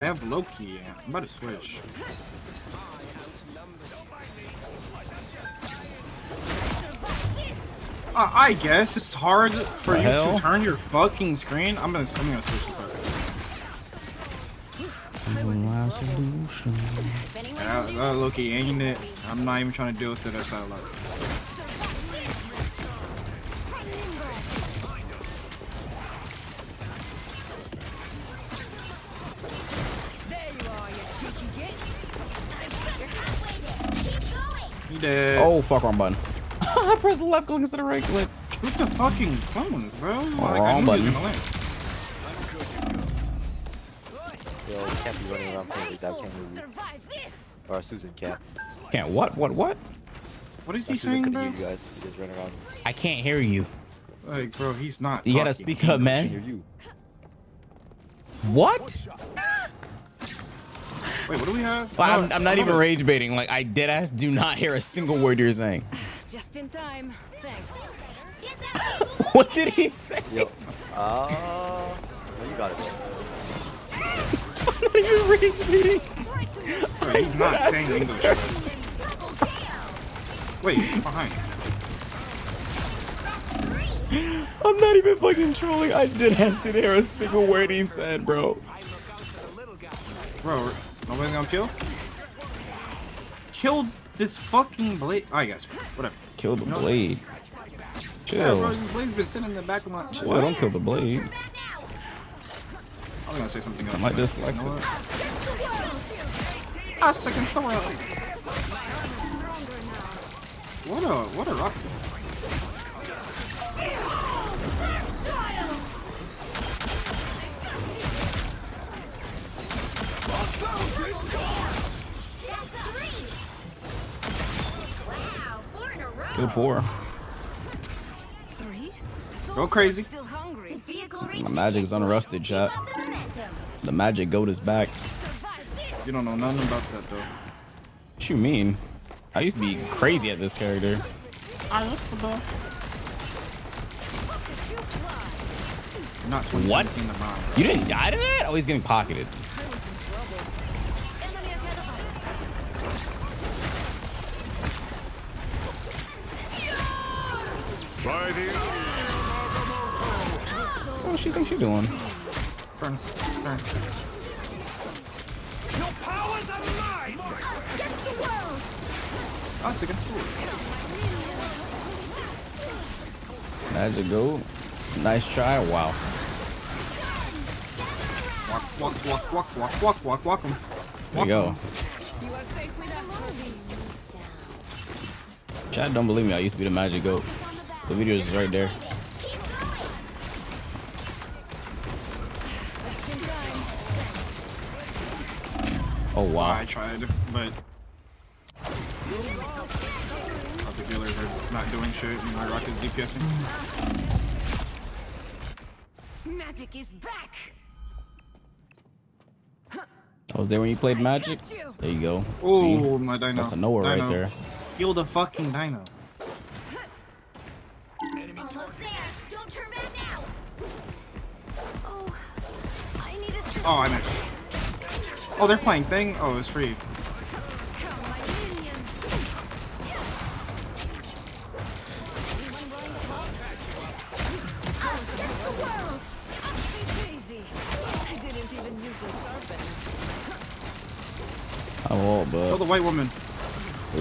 I have Loki. I'm about to switch. I guess it's hard for you to turn your fucking screen. I'm gonna switch the fuck. Loki ain't it. I'm not even trying to deal with it as I love. He dead. Oh fuck, wrong button. I pressed the left click instead of right click. Shoot the fucking phone, bro. Wrong button. Yo, you can't be running around playing with that, can you? Or Susan can't. Can't what? What is he saying, bro? Hear you guys. He just running around. I can't hear you. Like, bro, he's not. You gotta speak up, man. Hear you. What? Wait, what do we have? Well, I'm not even rage baiting. Like, I deadass do not hear a single word you're saying. Just in time. Thanks. What did he say? Yo. Oh, you got it. I'm not even rage baiting. Bro, he's not saying English. Wait, behind. I'm not even fucking trolling. I deadass didn't hear a single word he said, bro. Bro, nobody gonna kill? Kill this fucking blade. I guess. Whatever. Kill the blade. Chill. Yeah, bro, this blade's been sitting in the back of my. Chill, don't kill the blade. I was gonna say something else. I might dyslexic. Us against the world. What a rocket. Good 4. Go crazy. My magic's unrusted, chat. The magic goat is back. You don't know nothing about that though. What you mean? I used to be crazy at this character. I used to be. Not What? You didn't die to that? Oh, he's getting pocketed. What does she think she's doing? Turn. Your powers are mine! Us against the world. Magic goat. Nice try. Wow. Walk him. There you go. You are safe with us. Chat don't believe me. I used to be the magic goat. The video is right there. Oh wow. I tried, but the healers are not doing shit and my rock is DPSing. Magic is back. I was there when you played Magic. There you go. Oh, See? my dino. That's a Noah right there. Heal the fucking dino. Almost there. Don't turn back now. Oh, I need assistance. Oh, I missed. Oh, they're playing thing. Oh, it's free. Come, my minion. Us against the world. I'm crazy. I didn't even use the sharpen. I won't, Oh, but the white woman.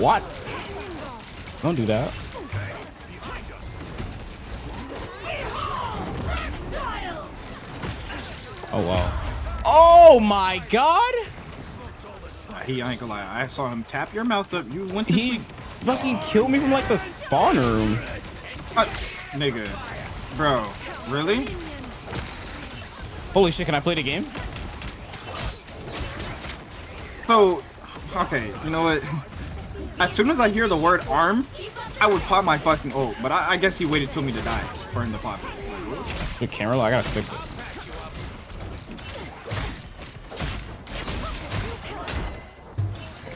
what? Don't do that. Oh wow. Oh my god! I ain't gonna lie. I saw him tap your mouth up. You went to He sleep. fucking killed me from like the spawn room. Nigga. Bro. Really? Holy shit, can I play the game? So, okay, you know what? As soon as I hear the word arm, I would pop my fucking ult. But I guess he waited till me to die for him to pop it. The camera low, I gotta fix it.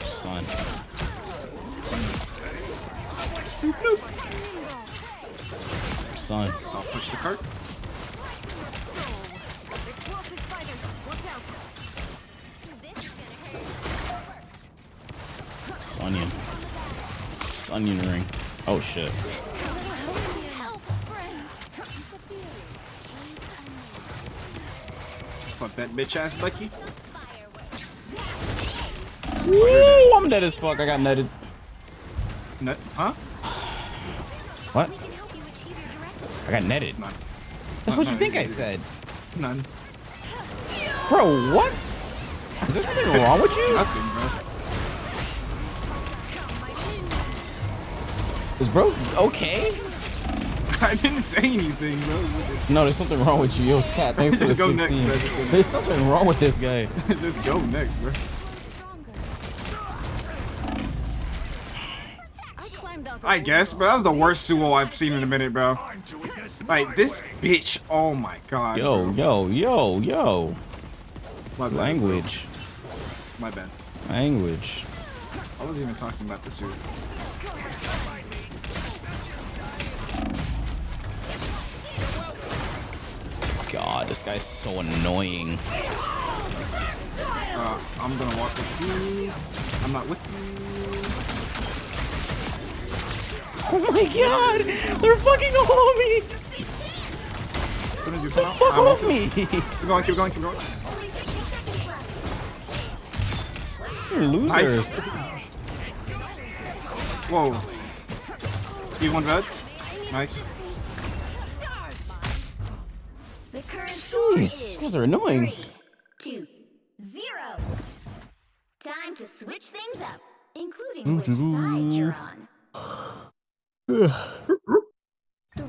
Son. Son. So I'll push the cart. Explosive spiders. Watch out. onion. It's onion ring. Oh shit. Help, friends. Fuck that bitch ass Bucky. Woo! I'm dead as fuck. I got netted. Nut, huh? What? We can help you achieve your directive. I got netted. None. What do you no, think you I did. said? None. Bro, what? Is there something wrong with you? Nothing, bro. Is bro okay? I didn't say anything, bro. No, there's something wrong with you. Yo, Scat, thanks for the Just go next, 16. bro. Just go next. There's something wrong with this guy. Just go next, bro. I climbed out. I guess, but that was the worst sumo I've seen in a minute, bro. Time to it is Like, this bitch, oh my god. Yo, bro. yo. My bad, Language. bro. My bad. Language. I wasn't even talking about the suit. God, this guy's so annoying. I'm gonna walk with you. I'm not with you. Oh my god! They're fucking on me! As soon as you come out, Fuck I'm off off. me! Keep going, keep going, keep going. You're losers. Nice. Whoa. You want red? Nice. The current score Jeez, is you guys are annoying. 3-2-0. Time to switch things up, including which side you're on. The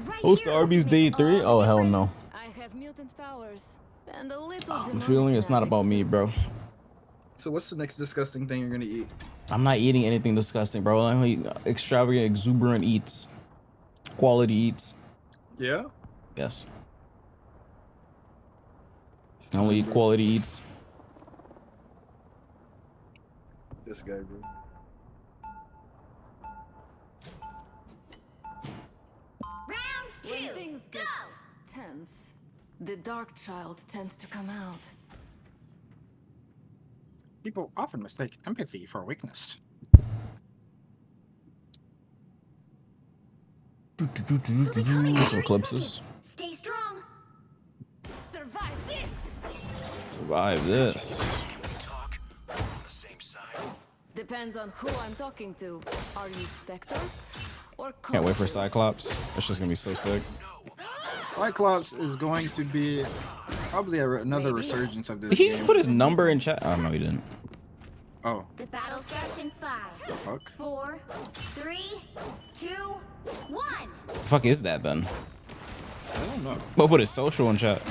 right Host hero Arby's can day make 3? all Oh, the hell difference. no. I have mutant powers and a little. I'm feeling it's not about me, bro. So what's the next disgusting thing you're gonna eat? I'm not eating anything disgusting, bro. I only eat extravagant, exuberant eats. Quality eats. Yeah? Yes. I only eat quality eats. This guy, bro. Round When 2, things go! get tense, the dark child tends to come out. People often mistake empathy for weakness. Some eclipses. Stay strong. Survive this! Survive this. talk on the same side. Depends on who I'm talking to. Are you Spectre or Can't wait for Consul? Cyclops. That's just gonna be so sick. Cyclops is going to be probably another resurgence of this Did he just game. put his number in chat? Oh no, he didn't. Oh, The battle starts in 5, the fuck? 4, 3, 2, 1. The fuck is that then? I don't know. What put his social in chat?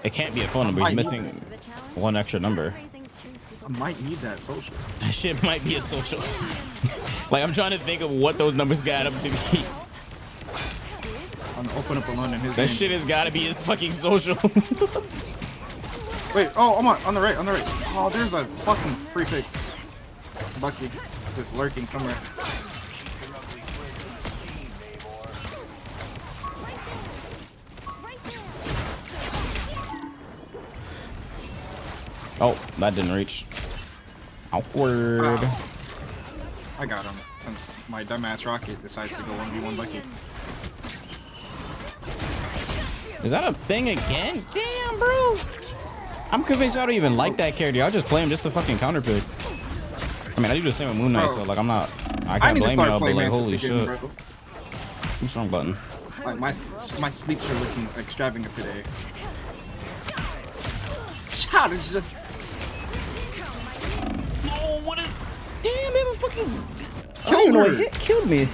It can't be a phone number. He's I- missing This is a challenge. one extra number. Raising two super- I might need that social. That shit might be a social. Like I'm trying to think of what those numbers got up to be. I'm gonna open up alone in his That game. shit has gotta be his fucking social. Wait, oh, I'm on the right, on the right. Oh, there's a fucking free pick. Bucky, just lurking somewhere. Oh, that didn't reach. Awkward. I got him. Since my dumbass Rocket decides to go 1v1 Bucky. Is that a thing again? Damn, bro. I'm convinced I don't even like that character. I'll just play him just to fucking counterpick. I mean, I do the same with Moon Knight, Bro. so like I'm not. I I can't need to blame start y'all, but playing like Mantis holy again, shit. bro. Who's wrong button? Like my sleeps are looking extravagant today. Shot is just Oh, what is? Damn, they were fucking. I Killed don't even know what her. hit killed me.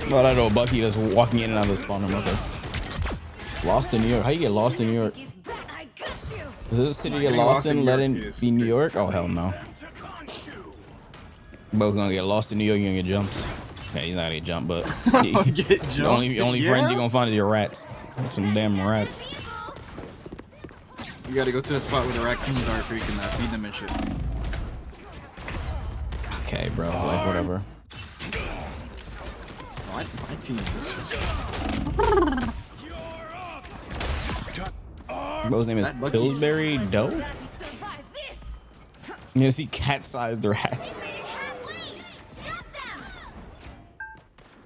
Well, I know Bucky just walking in and out of the spawner. Okay. Lost in New York. How you get lost in New York? Is that I got you? Is this a city you get Getting lost in? Let York it is be New okay. York? Oh hell no. Both gonna get lost in New York. You gonna get jumped. Okay, he's not gonna get jumped, but get the jumped. only friends you gonna find is your rats. Some damn rats. You gotta go to the spot where the raccoons are so you can feed them and shit. Okay, bro. Like whatever. My team is just... Bro's name is That Bucky's- Pillsbury Doe. Survive this! You see cat-sized rats.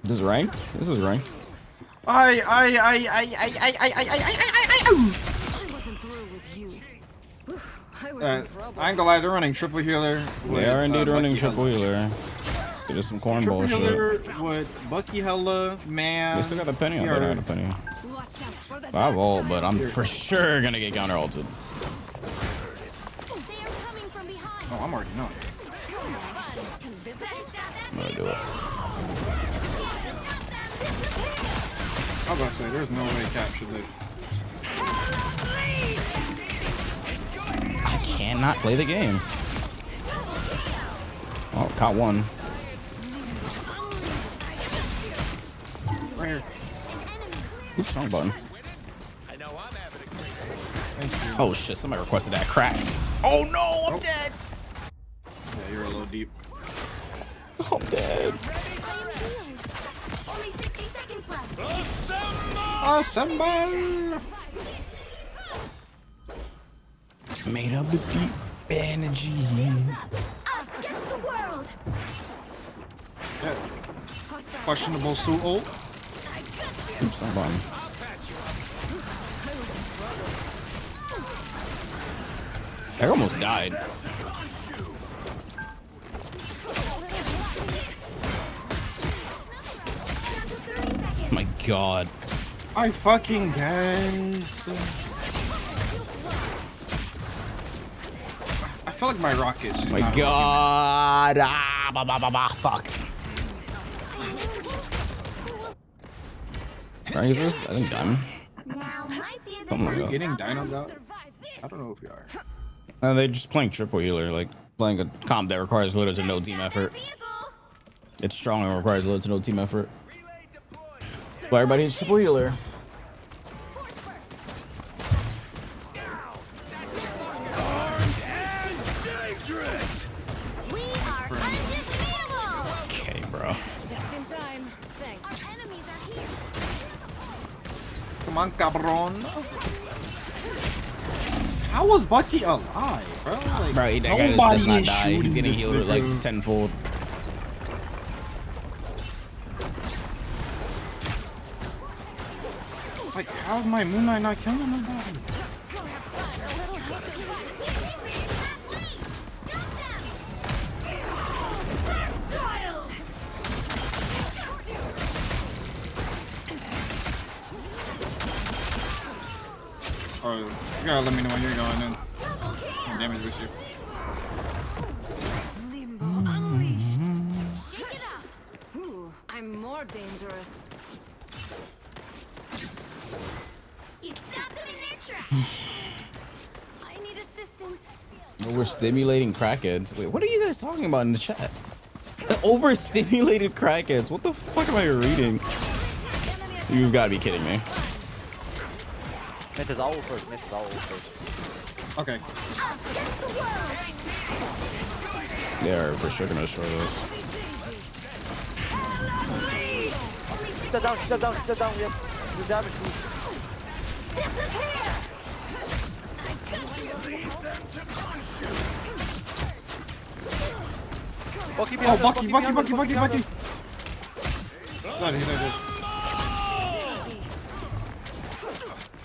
This is ranked? This is ranked. I wasn't through with you. Oof, I was in trouble. I ain't gonna lie, they're running triple healer. They are indeed running Bucky triple Hella. healer. They're just some corn Triple bullshit. healer with Bucky Hella, man. They still got the penny. We They don't are- have the penny. Watch out for the I dark will, side. but I'm for sure gonna get counter ulted. They are coming from behind. Oh, I'm already knowing. I'm gonna do it. I was about to say, there's no way Cap should live. I cannot play the game. Oh, caught one. Right here. Oops, wrong button. Oh shit, somebody requested that crack. Oh no, I'm dead. Yeah, you're a little deep. I'm dead. Only 60 seconds left. Assemble! Made up the deep energy. Us against the world. Yeah. Questionable suit ult. Oops, wrong button. I almost died. My god. I fucking guess. I feel like my rocket's just My not god. Ah, fuck. Where is this? I think I'm. Now might be a good Something like working. that. Getting dinoed out? I don't know if we are. They're just playing triple healer, like playing a comp that requires little to no team effort. vehicle. It's strong and requires little to no team effort. But everybody is triple healer. We are undefeatable. Okay, bro. Just in time. Thanks. Our enemies are here. Come on, cabron. How was Bucky alive, bro? Like, Bro, that guy just nobody does not is die. He's shooting getting this healed like nigga. tenfold. Like, how's my Moon Knight not killing nobody? Oh, you gotta let me know when you're going in. Damage with you. Limbo unleashed. Shake it up. Ooh, I'm more dangerous. You stop them in their tracks. I need assistance. Overstimulating crackheads. Wait, what are you guys talking about in the chat? Overstimulated crackheads. What the fuck am I reading? You've got to be kidding me. Myth is all first. Myth is all first. Okay. Us against the world. They are for sure gonna destroy this. Step down, step down, step down. Yep. You damage. Disappear. Bucky Oh, behind us, Bucky, behind Bucky, us, Bucky, behind Bucky. us. Got it, got it.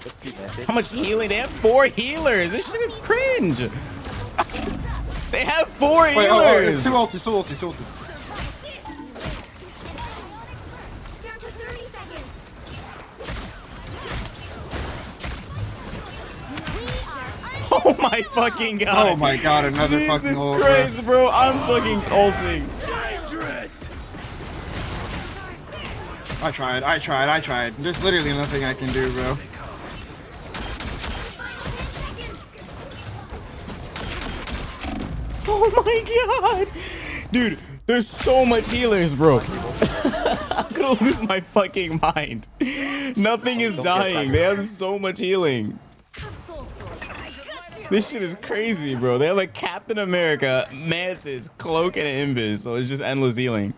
Let's keep, man. How much healing? They have 4 healers. This shit is cringe. They have 4 Wait, oh, it's healers. two ulti, two ulti, two ulti. Down to 30 seconds. We are Oh my fucking god. Oh my god, another fucking Jesus ult, bro. Christ, bro. I'm fucking ulting. I tried. There's literally nothing I can do, bro. Oh my god. Dude, there's so much healers, bro. I'm gonna lose my fucking mind. Nothing is dying. They have so much healing. Have soul sword. I got you. This shit is crazy, bro. They have like Captain America, Mantis, Cloak, and Invis, so it's just endless healing.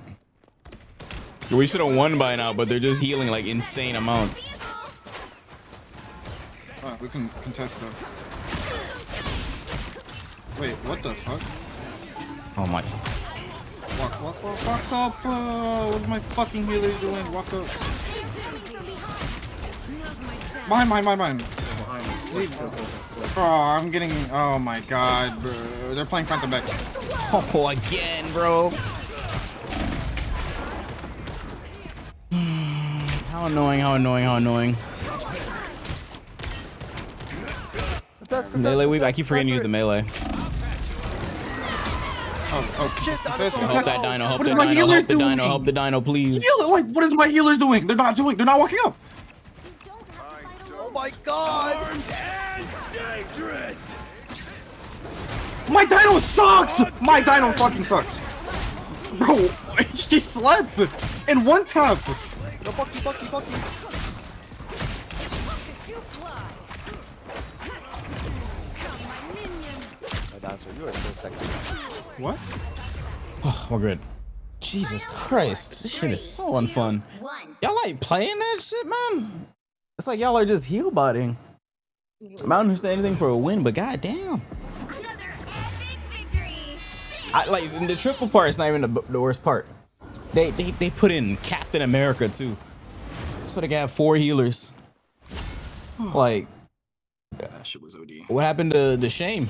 We should have won by now, but they're just healing like insane amounts. Oh, we can contest though. Wait, what the fuck? Oh my. Walk up. What's my fucking healer doing? Walk up. Mine. Oh, I'm getting. Oh my god, bro. They're playing front to back. Oh, again, bro. How annoying. Melee weave. I keep forgetting to use the melee. Oh shit. Help that dino, help What is the my dino, healer help the doing? dino, help the dino, please. Healer, like, what is my healers doing? They're not walking up. Oh my god! My dino sucks! My dino fucking sucks. Bro, she slept in one tap. No, Bucky. My dinosaur, you are so sexy. What? Oh, we're good. Jesus Christ, this shit is so unfun. One. Y'all like playing that shit, man? It's like y'all are just heel botting. I'm not understand anything for a win, but goddamn. Another epic victory. I like the triple part is not even the worst part. They put in Captain America too, so they can have 4 healers. Like, That shit was OD. what happened to the Shame?